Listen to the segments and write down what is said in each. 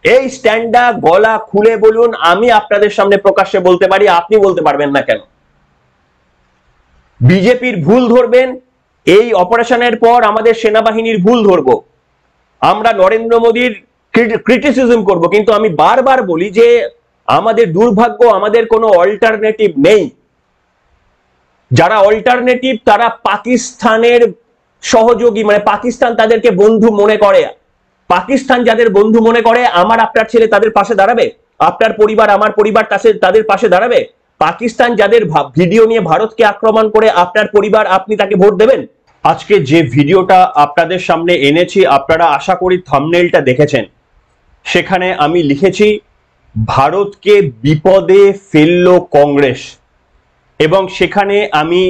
এই স্ট্যান্ডটা গলা খুলে বলুন, আমি আপনাদের সামনে প্রকাশ্যে বলতে পারি, আপনি বলতে পারবেন না কেন? বিজেপির ভুল ধরবেন, এই অপারেশনের পর আমাদের সেনাবাহিনীর ভুল ধরবো, আমরা নরেন্দ্র মোদীর ক্রিটিসিজম করব, কিন্তু আমি বারবার বলি যে আমাদের দুর্ভাগ্য, আমাদের কোনো অল্টারনেটিভ নেই। যারা অল্টারনেটিভ তারা পাকিস্তানের সহযোগী, মানে পাকিস্তান তাদেরকে বন্ধু মনে করে। পাকিস্তান যাদের বন্ধু মনে করে, আমার আপনার ছেলে তাদের পাশে দাঁড়াবে? আপনার পরিবার আমার পরিবার তাদের পাশে দাঁড়াবে? পাকিস্তান যাদের ভিডিও নিয়ে ভারতকে আক্রমণ করে, আপনার পরিবার আপনি তাকে ভোট দেবেন? আজকে যে ভিডিওটা আপনাদের সামনে এনেছি, আপনারা আশা করি থাম্বনেইলটা দেখেছেন। সেখানে আমি লিখেছি ভারতকে বিপদে ফেললো কংগ্রেস, এবং সেখানে আমি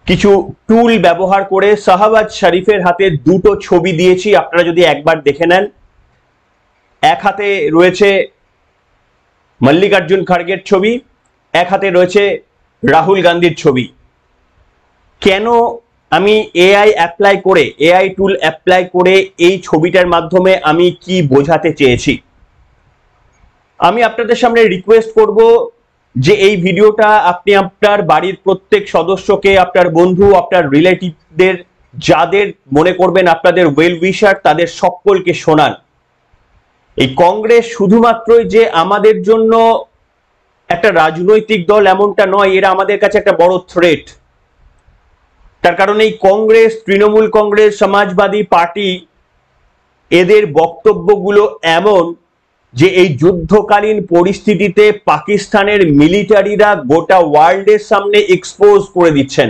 কিছু টুল ব্যবহার করে শাহবাজ শরীফের হাতে দুটো ছবি দিয়েছি, আপনারা যদি একবার দেখে নেন। এক হাতে রয়েছে মল্লিকার্জুন খাড়গের ছবি, এক হাতে রয়েছে রাহুল গান্ধীর ছবি। কেন আমি এআই অ্যাপ্লাই করে, এআই টুল অ্যাপ্লাই করে এই ছবিটার মাধ্যমে আমি কি বোঝাতে চেয়েছি, আমি আপনাদের সামনে রিকোয়েস্ট করব যে এই ভিডিওটা আপনি আপনার বাড়ির প্রত্যেক সদস্যকে, আপনার বন্ধু, আপনার রিলেটিভদের, যাদের মনে করবেন আপনাদের ওয়েল উইশার, তাদের সকলকে শোনান। এই কংগ্রেস শুধুমাত্রই যে আমাদের জন্য একটা রাজনৈতিক দল এমনটা নয়, এরা আমাদের কাছে একটা বড় থ্রেট। তার কারণ এই কংগ্রেস, তৃণমূল কংগ্রেস, সমাজবাদী পার্টি, এদের বক্তব্যগুলো এমন যে এই যুদ্ধকালীন পরিস্থিতিতে পাকিস্তানের মিলিটারিরা গোটা ওয়ার্ল্ডের সামনে এক্সপোজ করে দিচ্ছেন।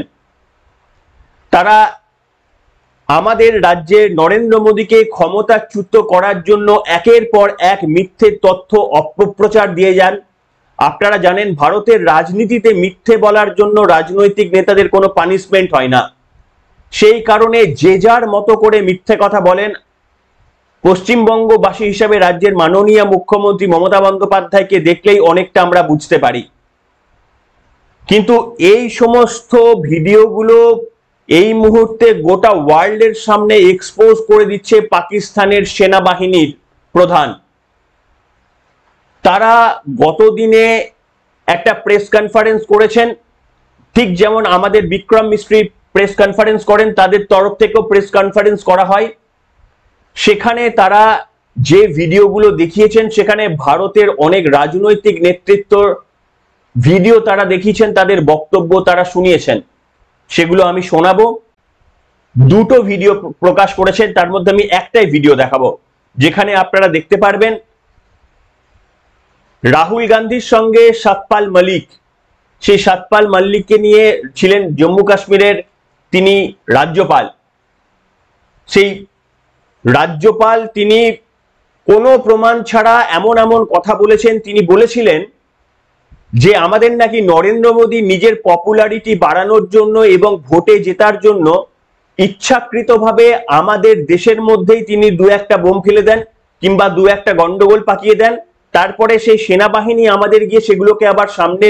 তারা আমাদের রাজ্যে নরেন্দ্র মোদীকে ক্ষমতাচ্যুত করার জন্য একের পর এক মিথ্যে তথ্য অপপ্রচার দিয়ে যান। আপনারা জানেন ভারতের রাজনীতিতে মিথ্যে বলার জন্য রাজনৈতিক নেতাদের কোনো পানিশমেন্ট হয় না, সেই কারণে যে যার মতো করে মিথ্যে কথা বলেন। পশ্চিমবঙ্গবাসী হিসাবে রাজ্যের মাননীয় মুখ্যমন্ত্রী মমতা বন্দ্যোপাধ্যায়কে দেখলেই অনেকটা আমরা বুঝতে পারি। কিন্তু এই সমস্ত ভিডিওগুলো এই মুহূর্তে গোটা ওয়ার্ল্ডের সামনে এক্সপোজ করে দিচ্ছে পাকিস্তানের সেনাবাহিনীর প্রধান। তারা গতদিনে একটা প্রেস কনফারেন্স করেছেন, ঠিক যেমন আমাদের বিক্রম মিস্ত্রি প্রেস কনফারেন্স করেন, তাদের তরফ থেকেও প্রেস কনফারেন্স করা হয়। সেখানে তারা যে ভিডিওগুলো দেখিয়েছেন, সেখানে ভারতের অনেক রাজনৈতিক নেতৃত্বর ভিডিও তারা দেখিয়েছেন, তাদের বক্তব্য তারা শুনিয়েছেন, সেগুলো আমি শোনাবো। দুটো ভিডিও প্রকাশ করেছেন, তার মধ্যে আমি একটাই ভিডিও দেখাবো, যেখানে আপনারা দেখতে পারবেন রাহুল গান্ধীর সঙ্গে সতপাল মল্লিক, সেই সতপাল মল্লিককে নিয়ে ছিলেন জম্মু কাশ্মীরের তিনি রাজ্যপাল। সেই রাজ্যপাল তিনি কোনো প্রমাণ ছাড়া এমন এমন কথা বলেছেন। তিনি বলেছিলেন যে আমাদের নাকি নরেন্দ্র মোদী নিজের পপুলারিটি বাড়ানোর জন্য এবং ভোটে জেতার জন্য ইচ্ছাকৃতভাবে আমাদের দেশের মধ্যেই তিনি দু একটা বোম ফেলে দেন কিংবা দু একটা গন্ডগোল পাকিয়ে দেন, তারপরে সেই সেনাবাহিনী আমাদের গিয়ে সেগুলোকে আবার সামনে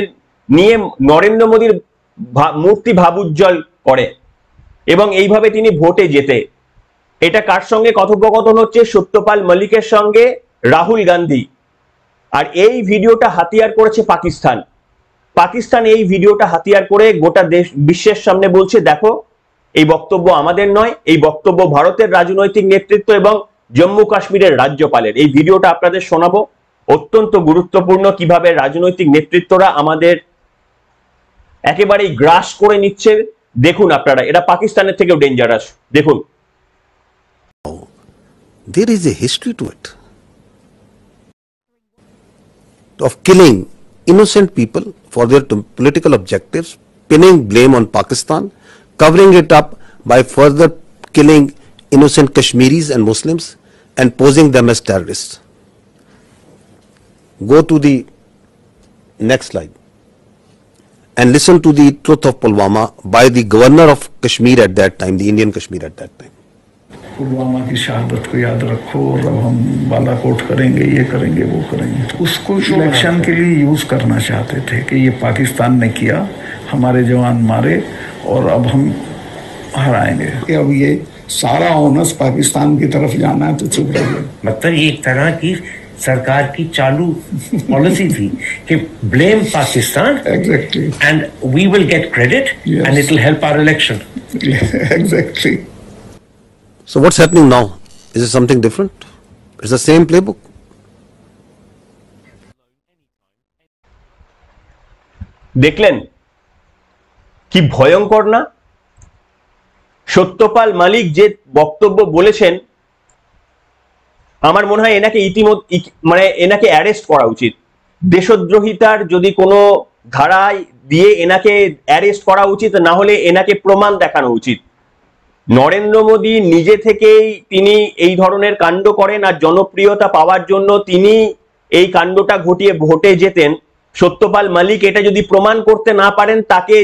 নিয়ে নরেন্দ্র মোদীর মূর্তি ভাবুজ্জ্বল করে, এবং এইভাবে তিনি ভোটে জেতে। এটা কার সঙ্গে কথোপকথন হচ্ছে? সত্যপাল মল্লিকের সঙ্গে রাহুল গান্ধী। আর এই ভিডিওটা হাতিয়ার করেছে পাকিস্তান। পাকিস্তান এই ভিডিওটা হাতিয়ার করে গোটা দেশ বিশ্বের সামনে বলছে, দেখো এই বক্তব্য আমাদের নয়, এই বক্তব্য ভারতের রাজনৈতিক নেতৃত্ব এবং জম্মু কাশ্মীরের রাজ্যপালের। এই ভিডিওটা আপনাদের শোনাবো, অত্যন্ত গুরুত্বপূর্ণ, কিভাবে রাজনৈতিক নেতৃত্বরা আমাদের একেবারেই গ্রাস করে নিচ্ছে। দেখুন আপনারা, এটা পাকিস্তানের থেকেও ডেঞ্জারাস। দেখুন। There is a history to it of killing innocent people for their political objectives, pinning blame on Pakistan, covering it up by further killing innocent Kashmiris and Muslims and posing them as terrorists. Go to the next slide and listen to the truth of Pulwama by the governor of Kashmir at that time, the Indian Kashmir at that time. Pulwama की शहादत को याद रखो और अब हम बालाकोट करेंगे, ये करेंगे, वो करेंगे। तो उसको इलेक्शन के लिए यूज करना चाहते थे कि ये पाकिस्तान ने किया, हमारे जवान मारे और अब हम हराएंगे। अब ये सारा ओनस पाकिस्तान की तरफ जाना है तो चुप रहिए। मतलब ये एक तरह की सरकार की चालू पॉलिसी थी कि blame Pakistan exactly and we will get credit and it will help our election. Exactly. So what's happening now? Is it something different? It's the same playbook. দেখলেন কি ভয়ঙ্কর না? সত্যপাল মালিক যে বক্তব্য বলেছেন, আমার মনে হয় এনাকে ইতিমধ্যে এনাকে অ্যারেস্ট করা উচিত। দেশদ্রোহিতার যদি কোনো ধারায় দিয়ে এনাকে অ্যারেস্ট করা উচিত, না হলে এনাকে প্রমাণ দেখানো উচিত। নরেন্দ্র মোদী নিজে থেকেই তিনি এই ধরনের কাণ্ড করেন, আর জনপ্রিয়তা পাওয়ার জন্য তিনি এই কাণ্ডটা ঘটিয়ে ভোটে যেতেন। সত্যপাল মালিক এটা যদি প্রমাণ করতে না পারেন, তাকে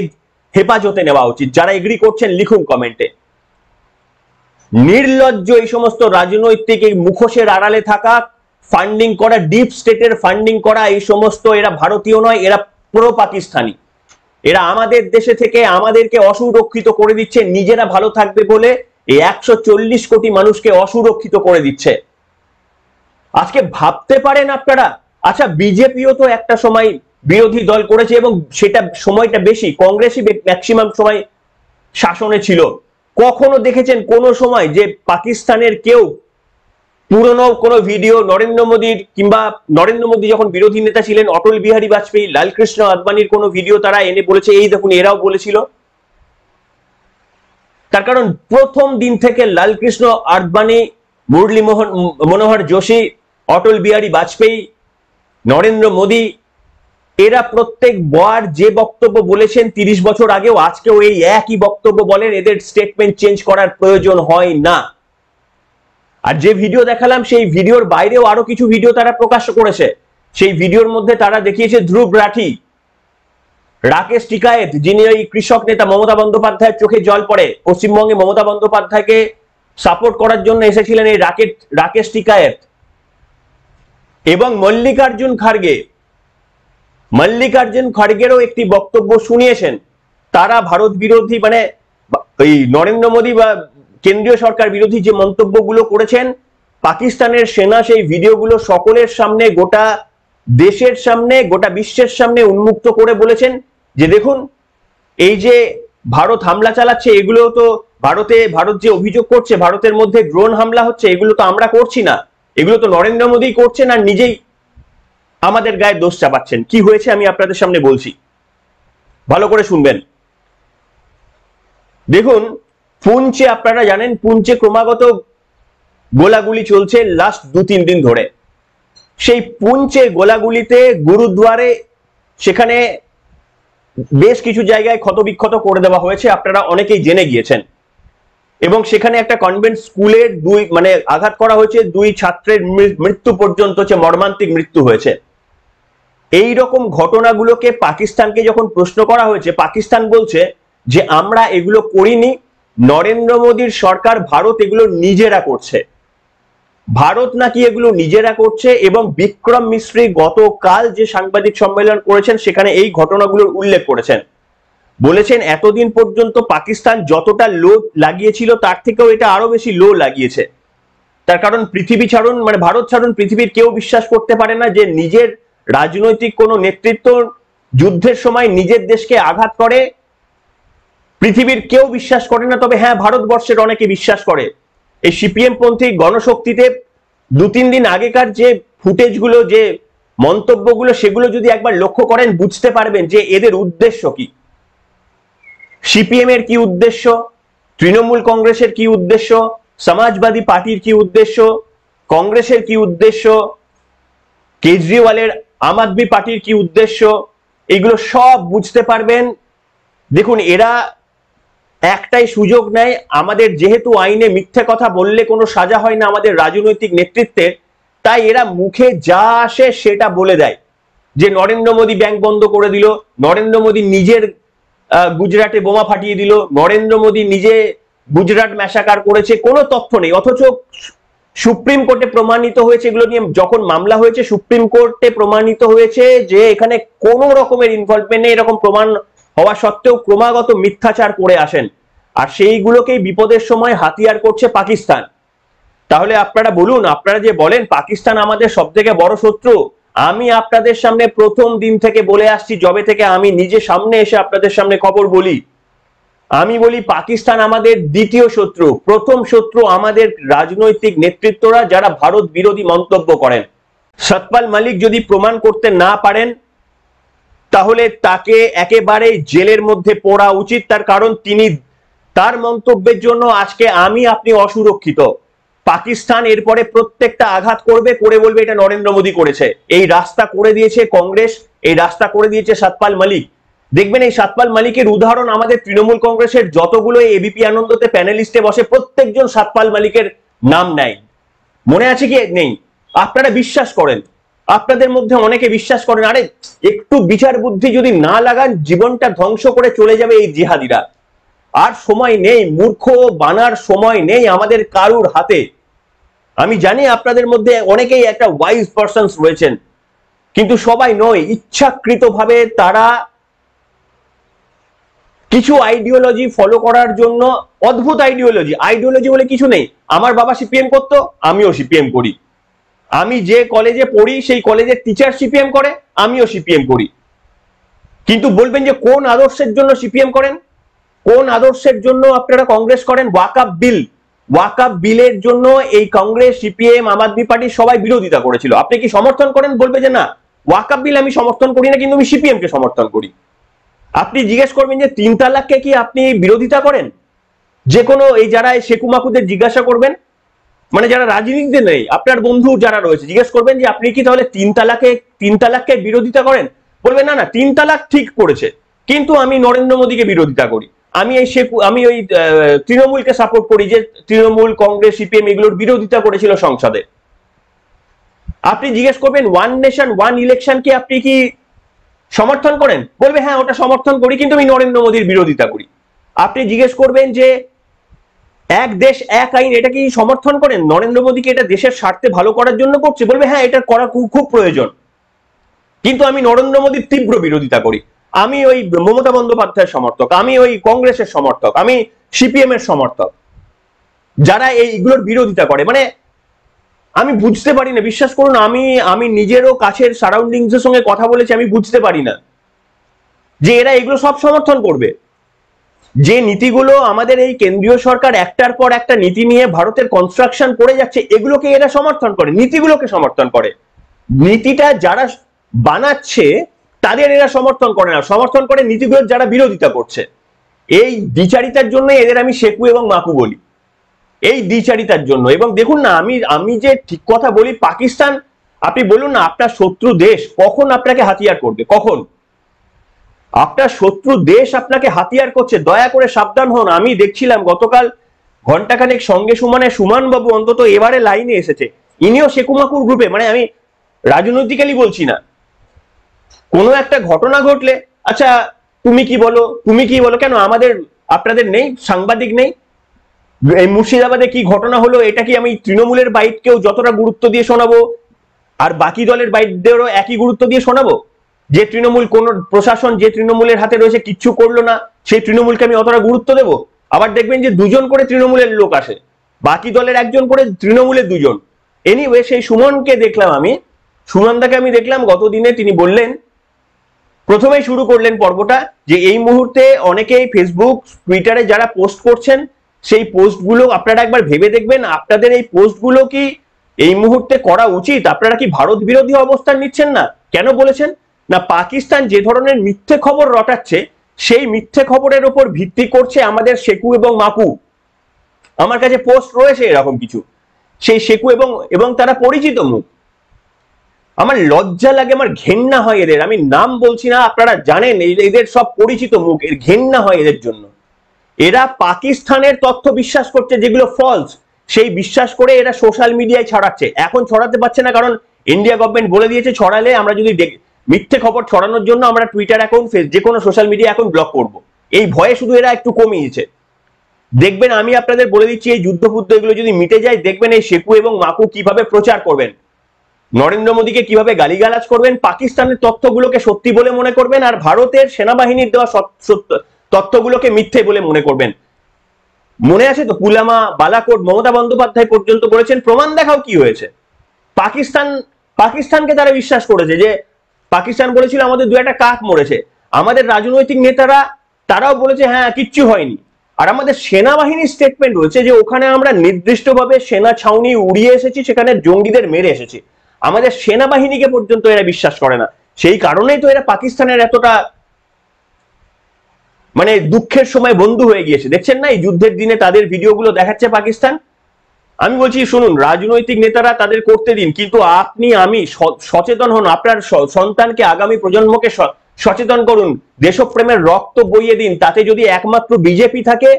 হেফাজতে নেওয়া উচিত। যারা এগ্রি করছেন লিখুন কমেন্টে। নির্লজ্জ এই সমস্ত রাজনৈতিক এই মুখোশের আড়ালে থাকা, ফান্ডিং করা, ডিপ স্টেটের ফান্ডিং করা এই সমস্ত, এরা ভারতীয় নয়, এরা প্রো পাকিস্তানি। এরা আমাদের দেশে থেকে আমাদেরকে অসুরক্ষিত করে দিচ্ছে, নিজেরা ভালো থাকবে বলে এই 140 কোটি মানুষকে অসুরক্ষিত করে দিচ্ছে। আজকে ভাবতে পারেন আপনারা? আচ্ছা, বিজেপিও তো একটা সময় বিরোধী দল করেছে এবং সেটা সময়টা বেশি, কংগ্রেসই ম্যাক্সিমাম সময় শাসনে ছিল। কখনো দেখেছেন কোন সময় যে পাকিস্তানের কেউ পুরনো কোনো ভিডিও নরেন্দ্র মোদীর, কিংবা নরেন্দ্র মোদী যখন বিরোধী নেতা ছিলেন, অটল বিহারী বাজপেয়ী, লালকৃষ্ণ আদবানির কোনো ভিডিও তারা এনে বলেছে এই দেখুন এরাও বলেছিল? তার কারণ প্রথম দিন থেকে লালকৃষ্ণ আদবানি, মুরলী মনোহর যোশী, অটল বিহারী বাজপেয়ী, নরেন্দ্র মোদী, এরা প্রত্যেকবার যে বক্তব্য বলেছেন 30 বছর আগেও আজকেও এই একই বক্তব্য বলেন। এদের স্টেটমেন্ট চেঞ্জ করার প্রয়োজন হয় না। আর যে ভিডিও দেখালাম সেই ভিডিওর বাইরেও আরো কিছু ভিডিও তারা প্রকাশ করেছে। সেই ভিডিওর মধ্যে তারা দেখিয়েছে ধ্রুব রাঠি, রাকেশ টিকায়েত, যিনি ওই কৃষক নেতা, মমতা বন্দ্যোপাধ্যায়ের চোখে জল পড়ে, পশ্চিমবঙ্গে মমতা বন্দ্যোপাধ্যায়কে সাপোর্ট করার জন্য এসেছিলেন এই রাকেশ টিকায়েত, এবং মল্লিকার্জুন খাড়গেরও একটি বক্তব্য শুনিয়েছেন। তারা ভারত বিরোধী, মানে ওই নরেন্দ্র মোদী বা কেন্দ্রীয় সরকার বিরোধী যে মন্তব্যগুলো করেছেন, পাকিস্তানের সেনা সেই ভিডিওগুলো সকলের সামনে, গোটা দেশের সামনে, গোটা বিশ্বের সামনে উন্মুক্ত করে বলেছেন যে দেখুন এই যে ভারত হামলা চালাচ্ছে, এগুলো তো ভারত যে অভিযোগ করছে ভারতের মধ্যে ড্রোন হামলা হচ্ছে, এগুলো তো আমরা করছি না, এগুলো তো নরেন্দ্র মোদী করছেন, আর নিজেই আমাদের গায়ে দোষ চাপাচ্ছেন। কি হয়েছে আমি আপনাদের সামনে বলছি, ভালো করে শুনবেন। দেখুন, পুঞ্চে, আপনারা জানেন পুঞ্চে ক্রমাগত গোলাগুলি চলছে লাস্ট 2-3 দিন ধরে। সেই পুঞ্চে গোলাগুলিতে গুরুদ্বারে, সেখানে বেশ কিছু জায়গায় ক্ষতবিক্ষত করে দেওয়া হয়েছে, আপনারা অনেকেই জেনে গিয়েছেন। এবং সেখানে একটা কনভেন্ট স্কুলের আঘাত করা হয়েছে, 2 ছাত্রের মৃত্যু পর্যন্ত হচ্ছে, মর্মান্তিক মৃত্যু হয়েছে। এই রকম ঘটনাগুলোকে পাকিস্তানকে যখন প্রশ্ন করা হয়েছে, পাকিস্তান বলছে যে আমরা এগুলো করিনি, নরেন্দ্র মোদীর সরকার, ভারত এগুলো নিজেরা করছে। ভারত নাকি এগুলো নিজেরা করছে। এবং বিক্রম মিশ্রি গতকাল যে সাংবাদিক সম্মেলন করেছেন সেখানে এই ঘটনাগুলোর উল্লেখ করেছেন। বলেছেন এতদিন পর্যন্ত পাকিস্তান যতটা লো লাগিয়েছিল তার থেকেও এটা আরো বেশি লো লাগিয়েছে। তার কারণ পৃথিবী ছাড়ুন, ভারত ছাড়ুন, পৃথিবীর কেউ বিশ্বাস করতে পারে না যে নিজের রাজনৈতিক কোনো নেতৃত্ব যুদ্ধের সময় নিজের দেশকে আঘাত করে। পৃথিবীর কেউ বিশ্বাস করে না, তবে হ্যাঁ ভারতবর্ষের অনেকে বিশ্বাস করে। এই সিপিএম পন্থী গণশক্তিতে 2-3 দিন আগেকার যে ফুটেজগুলো, যে মন্তব্যগুলো, সেগুলো যদি একবার লক্ষ্য করেন বুঝতে পারবেন যে এদের উদ্দেশ্য কি। সিপিএম এর কি উদ্দেশ্য, তৃণমূল কংগ্রেসের কি উদ্দেশ্য, সমাজবাদী পার্টির কি উদ্দেশ্য, কংগ্রেসের কি উদ্দেশ্য, কেজরিওয়ালের আম আদমি পার্টির কি উদ্দেশ্য, এগুলো সব বুঝতে পারবেন। দেখুন, এরা একটাই সুযোগ নেয়, আমাদের যেহেতু আইনে মিথ্যে কথা বললে কোনো সাজা হয় না আমাদের রাজনৈতিক নেতৃত্বের, তাই এরা মুখে যা আসে সেটা বলে দেয়। যে নরেন্দ্র মোদী ব্যাংক বন্ধ করে দিল, নরেন্দ্র মোদী নিজের গুজরাটে বোমা ফাটিয়ে দিল, নরেন্দ্র মোদী নিজে গুজরাট ম্যাসাকার করেছে, কোনো তথ্য নেই। অথচ সুপ্রিম কোর্টে প্রমাণিত হয়েছে, এগুলো নিয়ে যখন মামলা হয়েছে সুপ্রিম কোর্টে প্রমাণিত হয়েছে যে এখানে কোনো রকমের ইনভলভমেন্ট নেই। এরকম প্রমাণ হওয়া সত্ত্বেও ক্রমাগত মিথ্যাচার করে আসেন। আর সেইগুলোকেই বিপদের সময় হাতিয়ার করছে পাকিস্তান। তাহলে আপনারা বলুন, আপনারা যে বলেন পাকিস্তান আমাদের সব থেকে বড় শত্রু, আমি আপনাদের সামনে প্রথম দিন থেকে বলে আসছি, যবে থেকে আমি নিজে সামনে এসে আপনাদের সামনে খবর বলি, আমি বলি পাকিস্তান আমাদের দ্বিতীয় শত্রু। প্রথম শত্রু আমাদের রাজনৈতিক নেতৃত্বরা যারা ভারত বিরোধী মন্তব্য করেন। সতপাল মালিক যদি প্রমাণ করতে না পারেন তাহলে তাকে একেবারে জেলের মধ্যে পড়া উচিত, তার কারণ তিনি তার মন্তব্যের জন্য আজকে আমি আপনি অসুরক্ষিত। পাকিস্তান এরপরে প্রত্যেকটা আঘাত করবে, করে বলবে এটা নরেন্দ্র মোদী করেছে। এই রাস্তা করে দিয়েছে কংগ্রেস, এই রাস্তা করে দিয়েছে সতপাল মালিক। দেখবেন এই সতপাল মালিকের উদাহরণ আমাদের তৃণমূল কংগ্রেসের যতগুলো এবিপি আনন্দতে প্যানেলিস্টে বসে প্রত্যেকজন সতপাল মালিকের নাম নেয়। মনে আছে কি নেই? আপনারা বিশ্বাস করেন, আপনাদের মধ্যে অনেকে বিশ্বাস করেন আরে একটু বিচার বুদ্ধি যদি না লাগান জীবনটা ধ্বংস করে চলে যাবে এই জিহাদিরা। আর সময় নেই, মূর্খ বানার সময় নেই আমাদের কারুর হাতে। আমি জানি আপনাদের মধ্যে অনেকেই একটা ওয়াইজ পারসনস রয়েছেন, কিন্তু সবাই নয়। ইচ্ছাকৃতভাবে তারা কিছু আইডিওলজি ফলো করার জন্য, অদ্ভুত আইডিওলজি বলে কিছু নেই। আমার বাবা সিপিএম করতো, আমিও সিপিএম করি। আমি যে কলেজে পড়ি সেই কলেজের টিচার সিপিএম করে, আমিও সিপিএম করি। কিন্তু বলবেন যে কোন আদর্শের জন্য সিপিএম করেন, কোন আদর্শের জন্য আপনারা কংগ্রেস করেন? ওয়াকআপ বিলের জন্য এই কংগ্রেস, সিপিএম, আম আদমি পার্টি সবাই বিরোধিতা করেছিল। আপনি কি সমর্থন করেন? বলবে যে না, ওয়াকআপ বিল আমি সমর্থন করি না, কিন্তু আমি সিপিএম কে সমর্থন করি। আপনি জিজ্ঞেস করবেন যে 3 তালাককে কি আপনি বিরোধিতা করেন? যে কোনো এই যারা শেকুমাকুদের জিজ্ঞাসা করবেন, মানে যারা রাজনীতিতে নেই, আপনার বন্ধু যারা রয়েছে, জিজ্ঞেস করবেন যে আপনি কি তাহলে 3 তালাককে বিরোধিতা করেন? বলবেন না না, 3 তালাক ঠিক করেছে, কিন্তু আমি নরেন্দ্র মোদীকে বিরোধিতা করি। আমি ওই তৃণমূলকে সাপোর্ট করি, যে তৃণমূল, কংগ্রেস, সিপিএম এগুলোর বিরোধিতা করেছিল সংসদে। আপনি জিজ্ঞেস করবেন 1 নেশন 1 ইলেকশন কি আপনি কি সমর্থন করেন? বলবে হ্যাঁ ওটা সমর্থন করি, কিন্তু আমি নরেন্দ্র মোদীর বিরোধিতা করি। আপনি জিজ্ঞেস করবেন যে 1 দেশ 1 আইন, এটা কি সমর্থন করেন? নরেন্দ্র মোদীকে এটা দেশের স্বার্থে ভালো করার জন্য করছে, বলবে হ্যাঁ এটা করা খুব প্রয়োজন, কিন্তু আমি নরেন্দ্র মোদীর তীব্র বিরোধিতা করি। আমি ওই মমতা বন্দ্যোপাধ্যায়ের সমর্থক, আমি ওই কংগ্রেসের সমর্থক, আমি সিপিএম এর সমর্থক, যারা এইগুলোর বিরোধিতা করে। মানে আমি বুঝতে পারি না, বিশ্বাস করুন, আমি নিজেরও কাছের সারাউন্ডিংস এর সঙ্গে কথা বলেছি, আমি বুঝতে পারি না যে এরা এগুলো সব সমর্থন করবে। যে নীতিগুলো আমাদের এই কেন্দ্রীয় সরকার একটার পর একটা নীতি নিয়ে ভারতের কনস্ট্রাকশন করে যাচ্ছে, এগুলোকে এরা সমর্থন করে, নীতিগুলোকে সমর্থন করে। নীতিটা যারা বানাচ্ছে তাদের এরা সমর্থন করে না, সমর্থন করে নীতিগুলোর যারা বিরোধিতা করছে। এই দ্বিচারিতার জন্য এদের আমি শেকু এবং মাকু বলি, এই দ্বিচারিতার জন্য। এবং দেখুন না, আমি যে ঠিক কথা বলি, পাকিস্তান, আপনি বলুন না আপনার শত্রু দেশ কখন আপনাকে হাতিয়ার করবে? কখন আপনার শত্রু দেশ আপনাকে হাতিয়ার করছে? দয়া করে সাবধান হন। আমি দেখছিলাম গতকাল ঘন্টাখানেক সঙ্গে সুমান বাবু অন্তত এবারে লাইনে এসেছে, ইনিও শেকুমাকুর গ্রুপে। মানে আমি রাজনৈতিক্যালি বলছি না, কোনো একটা ঘটনা ঘটলে আচ্ছা তুমি কি বলো, কেন আমাদের আপনাদের নেই সাংবাদিক নেই? এই মুর্শিদাবাদে কি ঘটনা হলো, এটা কি আমি তৃণমূলের বাইটকেও যতটা গুরুত্ব দিয়ে শোনাবো আর বাকি দলের বাইটদেরও একই গুরুত্ব দিয়ে শোনাবো? যে তৃণমূল, কোন প্রশাসন যে তৃণমূলের হাতে রয়েছে কিচ্ছু করলো না, সেই তৃণমূলকে আমি অতটা গুরুত্ব দেবো? আবার দেখবেন যে 2জন করে তৃণমূলের লোক আসে, বাকি দলের 1জন করে, তৃণমূলের 2জন। এনিওয়ে, সেই সুমনকে দেখলাম, সুমনদাকে আমি দেখলাম গত দিনে, তিনি বললেন, প্রথমেই শুরু করলেন পর্বটা, যে এই মুহূর্তে অনেকেই ফেসবুক, টুইটারে যারা পোস্ট করছেন, সেই পোস্টগুলো আপনারা একবার ভেবে দেখবেন, আপনাদের এই পোস্টগুলো কি এই মুহূর্তে করা উচিত? আপনারা কি ভারত বিরোধী অবস্থান নিচ্ছেন না? কেন বলেছেন না, পাকিস্তান যে ধরনের মিথ্যে খবর রটাচ্ছে, সেই মিথ্যে খবরের উপর ভিত্তি করছে আমাদের শেকু এবং মাকু। আমার কাছে পোস্ট রয়েছে এরকম কিছু, সেই শেকু এবং তারা পরিচিত মুখ। আমার লজ্জা লাগে, আমার ঘেন্না হয় এদের। আমি নাম বলছি না, আপনারা জানেন এদের সব পরিচিত মুখ, এর ঘেন্না হয় এদের জন্য। এরা পাকিস্তানের তথ্য বিশ্বাস করছে যেগুলো ফলস, সেই বিশ্বাস করে এরা সোশ্যাল মিডিয়ায় ছড়াচ্ছে। এখন ছড়াতে পারছে না, কারণ ইন্ডিয়া গভর্নমেন্ট বলে দিয়েছে ছড়ালে আমরা যদি মিথ্যে খবর ছড়ানোর জন্য আমরা টুইটার অ্যাকাউন্ট, যে কোনো সোশ্যাল মিডিয়া অ্যাকাউন্ট ব্লক করব। এই ভয়ে শুধু এরা একটু কমিয়েছে। দেখবেন, আমি আপনাদের বলে দিচ্ছি, এই যুদ্ধ এগুলো যদি মিটে যায়, দেখবেন এই শেকু এবং মাকু কিভাবে প্রচার করবেন, নরেন্দ্র মোদীকে কিভাবে গালিগালাজ করবেন, পাকিস্তানের তথ্যগুলোকে সত্যি বলে মনে করবেন, আর ভারতের সেনাবাহিনীর দেওয়া তথ্যগুলোকে মিথ্যে বলে মনে করবেন। মনে আছে তো, পুলওয়ামা, বালাকোট, মমতা বন্দ্যোপাধ্যায় পর্যন্ত বলেছেন প্রমাণ দেখাও কি হয়েছে। পাকিস্তানকে তারা বিশ্বাস করেছে, যে পাকিস্তান বলেছিল আমাদের দু একটা কাক মরেছে। আমাদের রাজনৈতিক নেতারা তারাও বলেছে হ্যাঁ কিচ্ছু হয়নি। আর আমাদের সেনাবাহিনীর স্টেটমেন্ট রয়েছে যে ওখানে আমরা নির্দিষ্টভাবে সেনা ছাউনি উড়িয়ে এসেছি, সেখানে জঙ্গিদের মেরে এসেছি। আমাদের সেনাবাহিনীকে পর্যন্ত এরা বিশ্বাস করে না। সেই কারণেই তো এরা পাকিস্তানের এতটা মানে দুঃখের সময় বন্ধু হয়ে গিয়েছে। দেখছেন না এই যুদ্ধের দিনে তাদের ভিডিওগুলো দেখাচ্ছে পাকিস্তান। আমি বলছি শুনুন, রাজনৈতিক নেতারা তাদের করতে দিন, কিন্তু আপনি আমি সচেতন হন, আপনার সন্তানকে, আগামী প্রজন্মকে সচেতন করুন, দেশপ্রেমের রক্ত বইয়ে দিন। তাতে যদি একমাত্র বিজেপি থাকে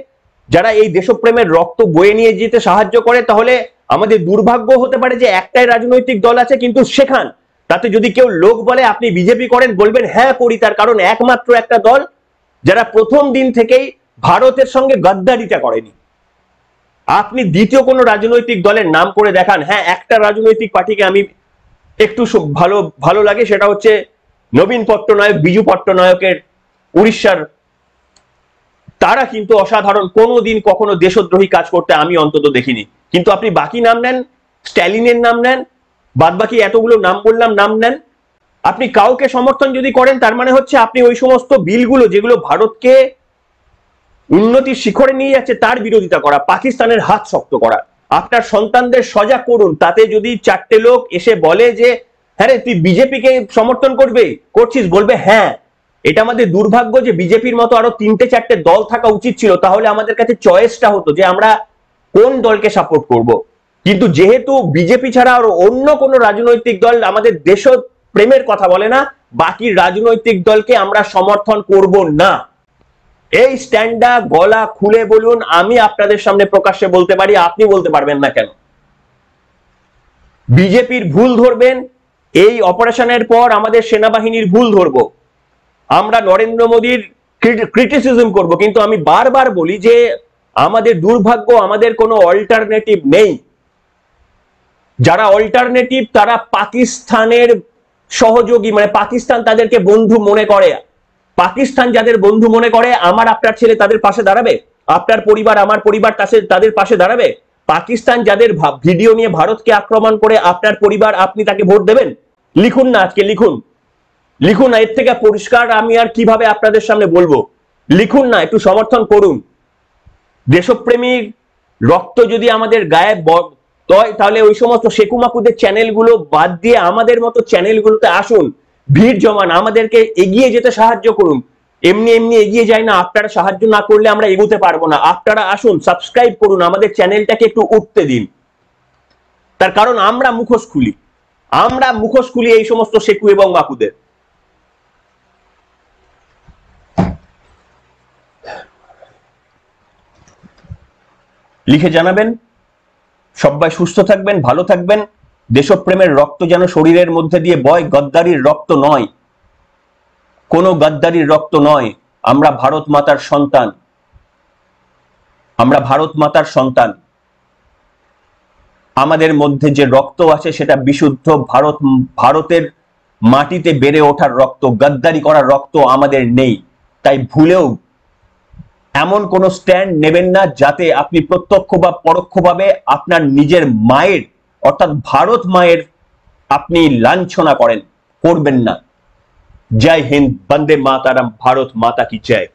যারা এই দেশপ্রেমের রক্ত বয়ে নিয়ে যেতে সাহায্য করে, তাহলে আমাদের দুর্ভাগ্য হতে পারে যে একটাই রাজনৈতিক দল আছে, কিন্তু সেখান তাতে যদি কেউ লোক বলে আপনি বিজেপি করেন, বলবেন হ্যাঁ করি, তার কারণ একমাত্র একটা দল যারা প্রথম দিন থেকেই ভারতের সঙ্গে গদ্দারিটা করেনি। আপনি দ্বিতীয় কোনো রাজনৈতিক দলের নাম করে দেখান। হ্যাঁ, একটা রাজনৈতিক পার্টিকে আমি একটু ভালো লাগে, সেটা হচ্ছে নবীন পট্টনায়ক, বিজু পট্টনায়কের উড়িষ্যার। তারা কিন্তু অসাধারণ, কোনোদিন কখনো দেশদ্রোহী কাজ করতে আমি অন্তত দেখিনি। কিন্তু আপনি বাকি নাম নেন, স্ট্যালিনের নাম নেন, বাদ বাকি এতগুলো নাম বললাম নাম নেন, আপনি কাউকে সমর্থন যদি করেন তার মানে হচ্ছে আপনি ওই সমস্ত বিলগুলো যেগুলো ভারতকে উন্নতির শিখরে নিয়ে যাচ্ছে তার বিরোধিতা করা, পাকিস্তানের হাত শক্ত করা। আপনার সন্তানদের সজাগ করুন। তাতে যদি চারটে লোক এসে বলে যে হ্যাঁ রে তুই বিজেপিকে সমর্থন করছিস, বলবে হ্যাঁ, এটা আমাদের দুর্ভাগ্য যে বিজেপির মতো আরো 3-4টে দল থাকা উচিত ছিল, তাহলে আমাদের কাছে চয়েসটা হতো যে আমরা কোন দলকে সাপোর্ট করব। কিন্তু যেহেতু বিজেপি ছাড়া আর অন্য কোনো রাজনৈতিক দল আমাদের দেশ প্রেমের কথা বলে না, বাকি রাজনৈতিক দলকে আমরা সমর্থন করব না। এই স্ট্যান্ডটা গলা খুলে বলুন, আমি আপনাদের সামনে প্রকাশ্যে বলতে পারি, আপনি বলতে পারবেন না কেন? বিজেপির ভুল ধরবেন, এই অপারেশনের পর আমাদের সেনাবাহিনীর ভুল ধরবো, আমরা নরেন্দ্র মোদীর ক্রিটিসিজম করব, কিন্তু আমি বারবার বলি যে আমাদের দুর্ভাগ্য, আমাদের কোনো অল্টারনেটিভ নেই। যারা অল্টারনেটিভ তারা পাকিস্তানের সহযোগী, মানে পাকিস্তান তাদেরকে বন্ধু মনে করে। পাকিস্তান যাদের বন্ধু মনে করে, আমার আপনার ছেলে তাদের পাশে দাঁড়াবে? আপনার পরিবার, আমার পরিবার তাদের পাশে দাঁড়াবে? পাকিস্তান যাদের ভিডিও নিয়ে ভারতকে আক্রমণ করে, আপনার পরিবার, আপনি তাকে ভোট দেবেন? লিখুন না, আজকে লিখুন না। এর থেকে পরিষ্কার আমি আর কিভাবে আপনাদের সামনে বলবো? লিখুন না, একটু সমর্থন করুন। দেশপ্রেমীর রক্ত যদি আমাদের গায়ে তাহলে ওই সমস্ত শেকুমাকুদের চ্যানেলগুলো বাদ দিয়ে আমাদের মতো চ্যানেলগুলোতে আসুন, ভিড় জমান, আমাদেরকে এগিয়ে যেতে সাহায্য করুন। এমনি এমনি এগিয়ে যায় না, আপনারা সাহায্য না করলে আমরা এগোতে পারবো না। আপনারা আসুন, সাবস্ক্রাইব করুন, আমাদের চ্যানেলটাকে একটু উঠতে দিন। তার কারণ আমরা মুখোশ খুলি এই সমস্ত শেকু এবং মাকুদের। লিখে জানাবেন। সবাই সুস্থ থাকবেন, ভালো থাকবেন। দেশপ্রেমের রক্ত যেন শরীরের মধ্যে দিয়ে বয়, গদ্দারির রক্ত নয়, কোনো গদ্দারির রক্ত নয়। আমরা ভারত মাতার সন্তান, আমরা ভারত মাতার সন্তান। আমাদের মধ্যে যে রক্ত আছে সেটা বিশুদ্ধ ভারতের মাটিতে বেড়ে ওঠার রক্ত, গদ্দারি করার রক্ত আমাদের নেই। তাই ভুলেও এমন কোন স্ট্যান্ড নেবেন না যাতে আপনি প্রত্যক্ষ বা পরোক্ষভাবে আপনার নিজের মায়ের, অর্থাৎ ভারত মায়ের আপনি লাঞ্ছনা করবেন না। জয় হিন্দ, বন্দে মাতারাম, ভারত মাতা কি জয়।